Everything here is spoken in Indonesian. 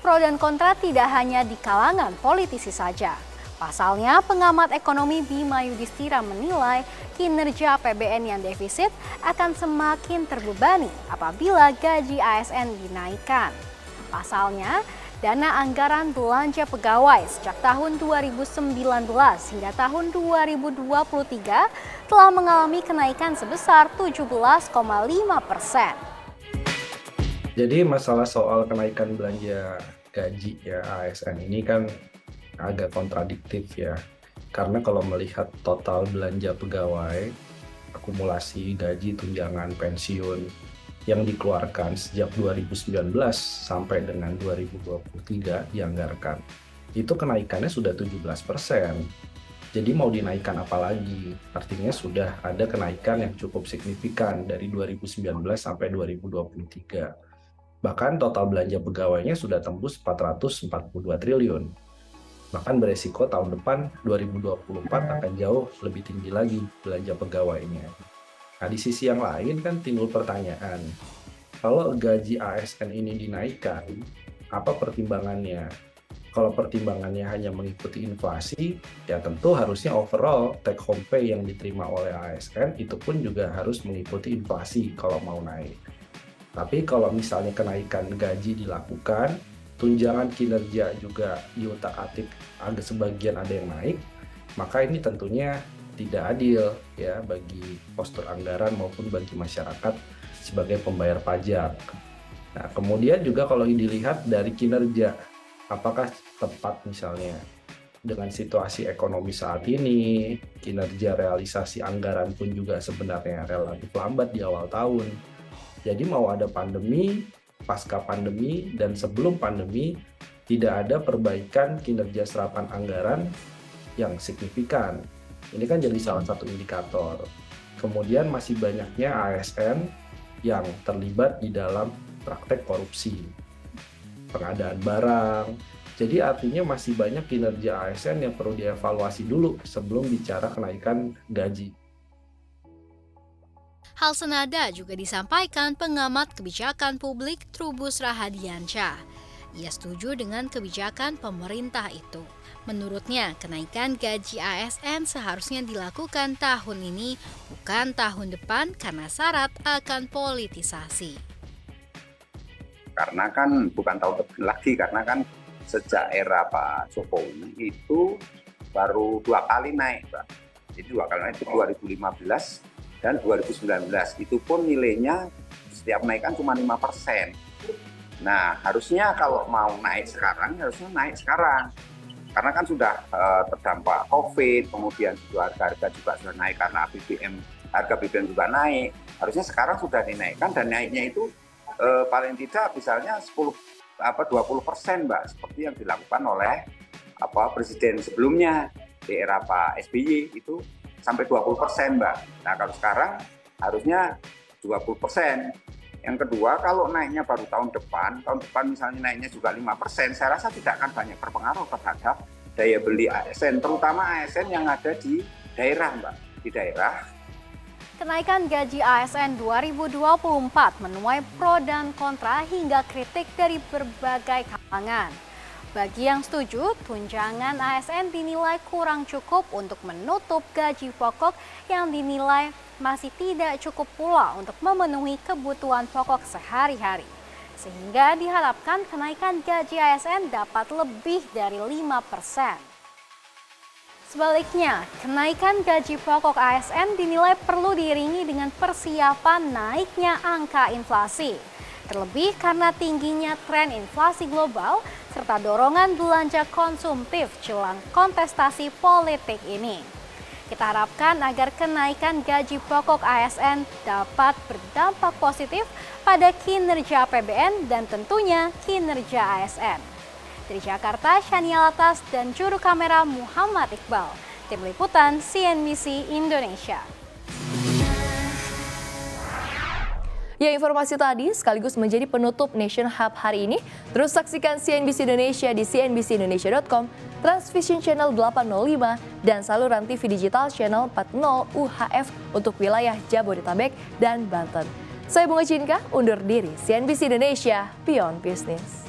pro dan kontra tidak hanya di kalangan politisi saja. Pasalnya, pengamat ekonomi Bima Yudhistira menilai kinerja APBN yang defisit akan semakin terbebani apabila gaji ASN dinaikkan. Pasalnya, dana anggaran belanja pegawai sejak tahun 2019 hingga tahun 2023 telah mengalami kenaikan sebesar 17,5%. Jadi masalah soal kenaikan belanja gaji ya ASN ini kan agak kontradiktif ya. Karena kalau melihat total belanja pegawai, akumulasi gaji, tunjangan, pensiun yang dikeluarkan sejak 2019 sampai dengan 2023 dianggarkan, itu kenaikannya sudah 17%. Jadi mau dinaikkan apa lagi? Artinya sudah ada kenaikan yang cukup signifikan dari 2019 sampai 2023. Bahkan total belanja pegawainya sudah tembus 442 triliun. Bahkan beresiko tahun depan 2024 akan jauh lebih tinggi lagi belanja pegawainya. Nah, di sisi yang lain kan timbul pertanyaan, kalau gaji ASN ini dinaikkan, apa pertimbangannya? Kalau pertimbangannya hanya mengikuti inflasi, ya tentu harusnya overall take home pay yang diterima oleh ASN itu pun juga harus mengikuti inflasi kalau mau naik. Tapi kalau misalnya kenaikan gaji dilakukan, tunjangan kinerja juga diutak-atik ada sebagian ada yang naik, maka ini tentunya tidak adil ya bagi postur anggaran maupun bagi masyarakat sebagai pembayar pajak. Nah, kemudian juga kalau dilihat dari kinerja, apakah tepat misalnya dengan situasi ekonomi saat ini, kinerja realisasi anggaran pun juga sebenarnya relatif lambat di awal tahun. Jadi mau ada pandemi, pasca pandemi, dan sebelum pandemi, tidak ada perbaikan kinerja serapan anggaran yang signifikan. Ini kan jadi salah satu indikator. Kemudian masih banyaknya ASN yang terlibat di dalam praktek korupsi, pengadaan barang. Jadi artinya masih banyak kinerja ASN yang perlu dievaluasi dulu sebelum bicara kenaikan gaji. Hal senada juga disampaikan pengamat kebijakan publik Trubus Rahadiansyah. Ia setuju dengan kebijakan pemerintah itu. Menurutnya, kenaikan gaji ASN seharusnya dilakukan tahun ini, bukan tahun depan karena syarat akan politisasi. Karena kan bukan tahun depan lagi, karena kan sejak era Pak Jokowi itu baru 2 kali naik, Pak. Jadi 2 kali naik itu 2015 dan 2019, itu pun nilainya setiap naikkan cuma 5%. Nah, harusnya kalau mau naik sekarang, harusnya naik sekarang. Karena kan sudah terdampak COVID, kemudian juga harga-harga juga sudah naik karena harga BBM juga naik. Harusnya sekarang sudah dinaikkan dan naiknya itu paling tidak misalnya 20%, Mbak, seperti yang dilakukan oleh presiden sebelumnya di era Pak SBY itu sampai 20%, Mbak. Nah, kalau sekarang harusnya 20%. Yang kedua, kalau naiknya baru tahun depan misalnya naiknya juga 5%, saya rasa tidak akan banyak berpengaruh terhadap daya beli ASN, terutama ASN yang ada di daerah, Mbak. Di daerah. Kenaikan gaji ASN 2024 menuai pro dan kontra hingga kritik dari berbagai kalangan. Bagi yang setuju, tunjangan ASN dinilai kurang cukup untuk menutup gaji pokok yang dinilai masih tidak cukup pula untuk memenuhi kebutuhan pokok sehari-hari. Sehingga diharapkan kenaikan gaji ASN dapat lebih dari 5%. Sebaliknya, kenaikan gaji pokok ASN dinilai perlu diiringi dengan persiapan naiknya angka inflasi. Terlebih karena tingginya tren inflasi global serta dorongan belanja konsumtif jelang kontestasi politik ini. Kita harapkan agar kenaikan gaji pokok ASN dapat berdampak positif pada kinerja APBN dan tentunya kinerja ASN. Dari Jakarta, Shania Latas dan juru kamera Muhammad Iqbal. Tim Liputan CNBC Indonesia. Ya, informasi tadi sekaligus menjadi penutup Nation Hub hari ini. Terus saksikan CNBC Indonesia di cnbcindonesia.com, Transvision Channel 805, dan saluran TV digital Channel 40 UHF untuk wilayah Jabodetabek dan Banten. Saya Bunga Cinka, undur diri. CNBC Indonesia, Beyond Business.